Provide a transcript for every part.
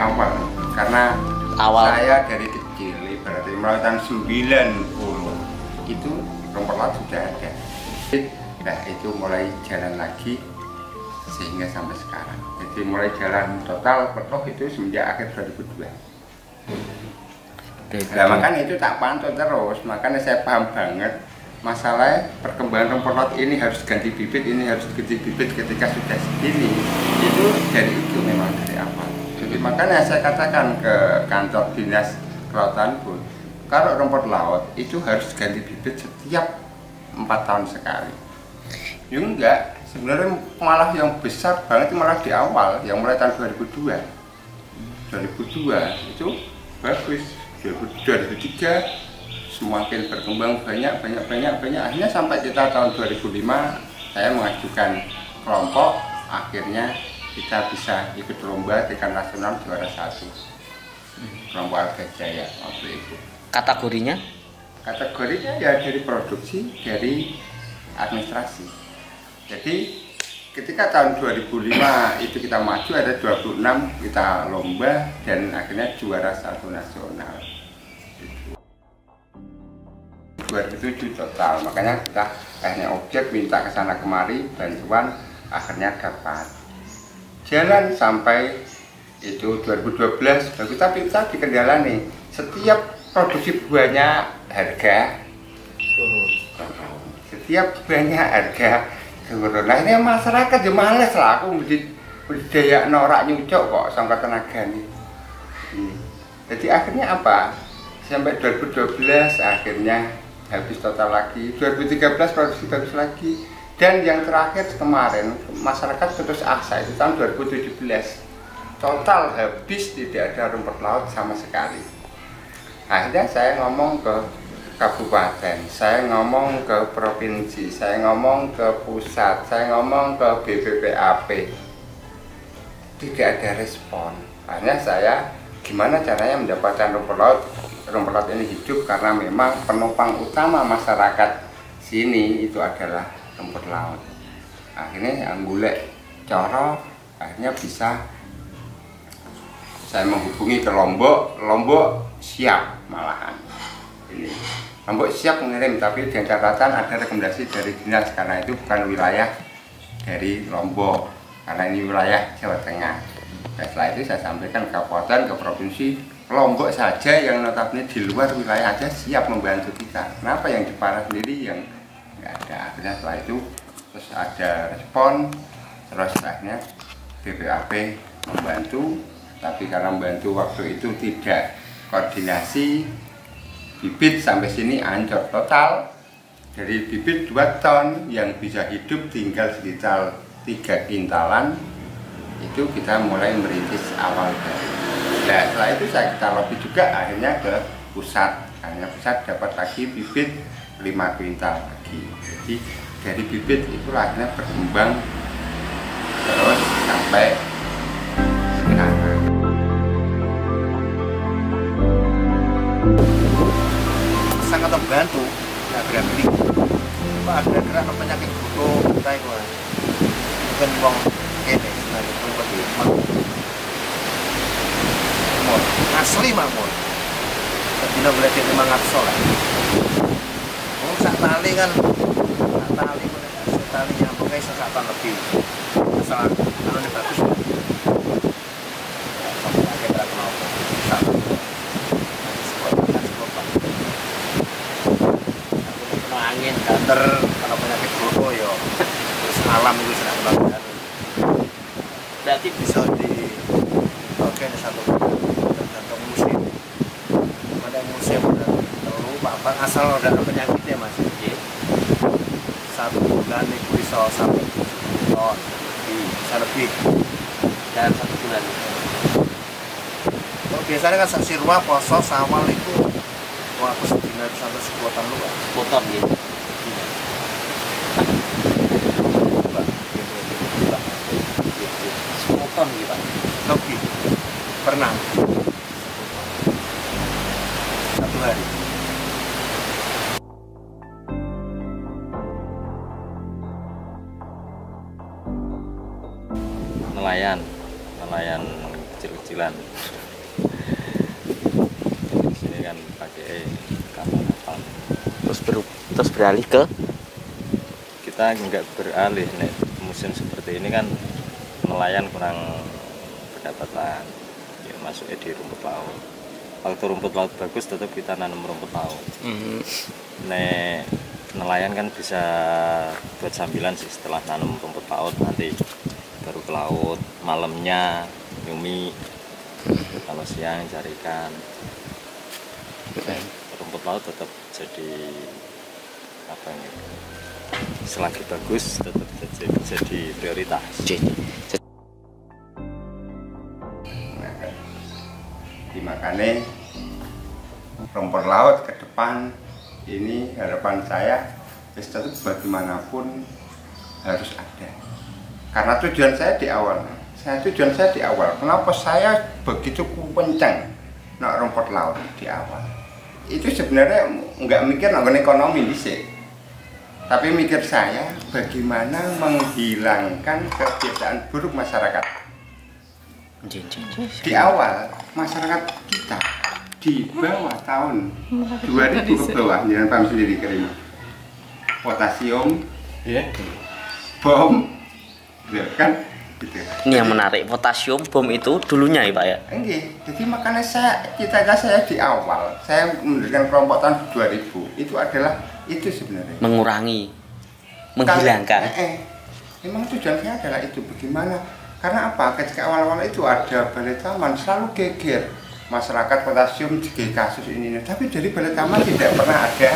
awal karena saya dari kecil berarti mulai tahun 90 itu rumput laut sudah ada. Nah itu mulai jalan lagi sehingga sampai sekarang. Jadi mulai jalan total penuh itu semenjak akhir 2002. Nah makanya itu tak pantau terus, makanya saya paham banget masalah perkembangan rumput laut ini harus ganti bibit, ini harus ganti bibit ketika sudah segini. Itu dari itu memang dari awal. Jadi makanya saya katakan ke kantor dinas kelautan pun, kalau rumput laut itu harus ganti bibit setiap 4 tahun sekali. Ya enggak, sebenarnya malah yang besar banget malah di awal, yang mulai tahun 2002 itu bagus. 2003 semakin berkembang banyak, akhirnya sampai kita tahun 2005 saya mengajukan kelompok, akhirnya kita bisa ikut lomba tingkat nasional juara 1 kelompok Arga Jaya waktu itu. Kategorinya ya dari produksi, dari administrasi. Jadi ketika tahun 2005 itu kita maju, ada 26 kita lomba dan akhirnya juara 1 nasional. 2007 total, makanya kita akhirnya objek minta ke sana kemari bantuan, akhirnya dapat jalan sampai itu 2012 bagus. Tapi kita dikendala nih, setiap produksi buahnya harga turun, nah ini masyarakat ya males lah, aku budidaya norak nyucok kok sangka tenaga nih. Jadi akhirnya apa, sampai 2012 akhirnya habis total lagi, 2013 produksi bagus lagi, dan yang terakhir kemarin masyarakat putus asa itu tahun 2017 total habis, tidak ada rumput laut sama sekali. Akhirnya saya ngomong ke kabupaten, saya ngomong ke provinsi, saya ngomong ke pusat, saya ngomong ke BPPAP, tidak ada respon. Akhirnya saya gimana caranya mendapatkan rumput laut ini hidup, karena memang penopang utama masyarakat sini itu adalah rumput laut. Akhirnya anggulek coro, akhirnya bisa saya menghubungi ke Lombok siap malahan. Ini Lombok siap mengirim, tapi dengan catatan ada rekomendasi dari dinas karena itu bukan wilayah dari Lombok, karena ini wilayah Jawa Tengah. Dan setelah itu saya sampaikan ke kabupaten, ke provinsi, Lombok saja yang notabene di luar wilayah aja siap membantu kita. Kenapa yang di Parah sendiri yang nggak ada? Akhirnya setelah itu terus ada respon, terus akhirnya BPAP membantu, tapi karena membantu waktu itu tidak koordinasi, bibit sampai sini ancur total. Dari bibit 2 ton yang bisa hidup tinggal sekitar 3 kintalan, itu kita mulai merintis awal dari. Nah setelah itu kita lobby juga akhirnya ke pusat, akhirnya pusat dapat lagi bibit 5 kuintal lagi. Jadi dari bibit itu akhirnya berkembang terus sampai sekarang. Sangat membantu, nah berarti Pak ada gerak penyakit butuh kita itu bukan uang ini, nah itu bagaimana asli mamon tidak boleh jadi mangat sholat. Oh sak tali kan, sak tali nyambungnya sesatan lebih masalah kalau ini bagus ya sampai akhir tak mau sama kena angin ganter kalau penyakit bodoh ya terus malam itu sedang banget, berarti bisa di oke satu tergantung musim, ada musim lalu bapak asal udah ada penyakitnya mas, jadi 1 bulan itu bisa sampai 7 ton, bisa lebih dalam 1 bulan. Kalau biasanya kan saksi rumah poso sawal itu wah aku sedina sampai 10 ton lu kan, 10 ton gitu. 10 ton gitu lebih pernah 1 hari. Nelayan kecil-kecilan. Di sini kan pakai kapal. Terus beralih ke Kita nggak beralih nih, musim seperti ini kan nelayan kurang pendapatan, ya masuknya di rumput laut. Waktu rumput laut bagus tetap kita nanam rumput laut. Nih nelayan kan bisa buat sambilan sih setelah nanam rumput laut, nanti baru ke laut malamnya nyumi, kalau siang cari ikan. Rumput laut tetap jadi apa ini, selagi bagus tetap jadi prioritas. Dimakane rumput laut ke depan ini harapan saya tetap bagaimanapun harus ada, karena tujuan saya di awal kenapa saya begitu kencang nak rumput laut di awal itu sebenarnya nggak mikir nggak ekonomi disik, tapi mikir saya bagaimana menghilangkan kebiasaan buruk masyarakat. Di awal masyarakat kita di bawah tahun 2000 ke bawah, jangan paham sendiri Karim. Potasium, bom, ya kan? Gitu. ini yang menarik, potasium bom itu dulunya ya Pak ya? Enggak, jadi makanya cita-cita saya di awal, saya mendirikan kelompok tahun 2000 itu adalah itu sebenarnya. Mengurangi, menghilangkan. Memang tujuan saya adalah itu, bagaimana? Karena apa? Ketika awal-awal itu ada balai taman selalu geger masyarakat potasium di kasus ini, tapi dari balai taman tidak pernah ada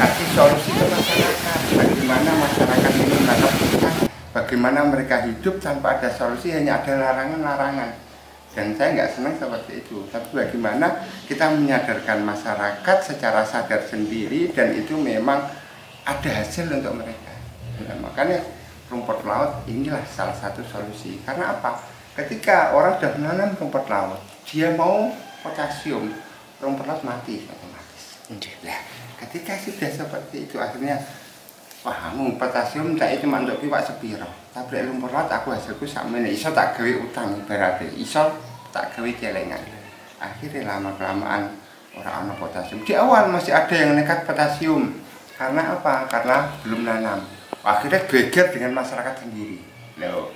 kasih solusi ke masyarakat. Bagaimana masyarakat ini menangkap ikan, bagaimana mereka hidup tanpa ada solusi, hanya ada larangan-larangan. Dan saya nggak senang seperti itu. Tapi bagaimana kita menyadarkan masyarakat secara sadar sendiri dan itu memang ada hasil untuk mereka. Nah, makanya rumput laut inilah salah satu solusi. Karena apa? Ketika orang sudah menanam rumput laut, dia mau potasium, rumput laut mati otomatis. Nah, ketika sudah seperti itu akhirnya, wah, potasium saya cuma untuk piwak sepiro. Tapi rumput laut aku hasilku sama ini. Iso tak gawe utang ibaratnya, iso tak gawe celengan. Akhirnya lama-kelamaan orang ana potasium. Di awal masih ada yang nekat potasium. Karena apa? Karena belum nanam. Akhirnya geger dengan masyarakat sendiri. Loh,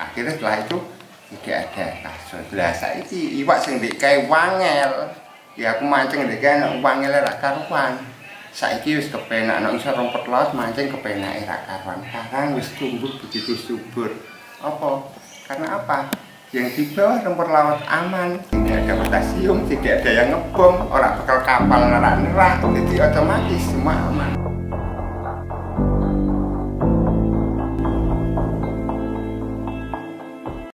akhirnya setelah itu tidak ada kasus. Lah saiki iwak sing ndek kae wangel. Ya aku mancing ndek kae wangel ra karuan. Saiki wis kepenak nek iso rumput laut mancing kepenake ra karuan. Karang wis tumbuh begitu subur. Apa? Karena apa? Yang di bawah rumput laut aman, tidak ada potasium, tidak ada yang ngebom, orang bakal kapal nerak-nerak, jadi otomatis semua aman.